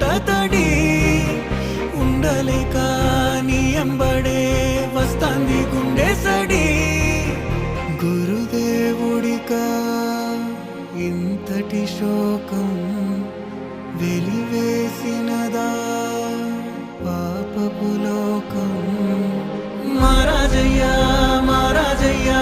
కంట తడి ఉండలేక నీ ఎంబడే వస్తాంది గుండె సడి గురుదేవుడికా ఇంతటి శోకం వెలివేసినదా పాపపు లోకం మహారాజయ్యా మహారాజయ్యా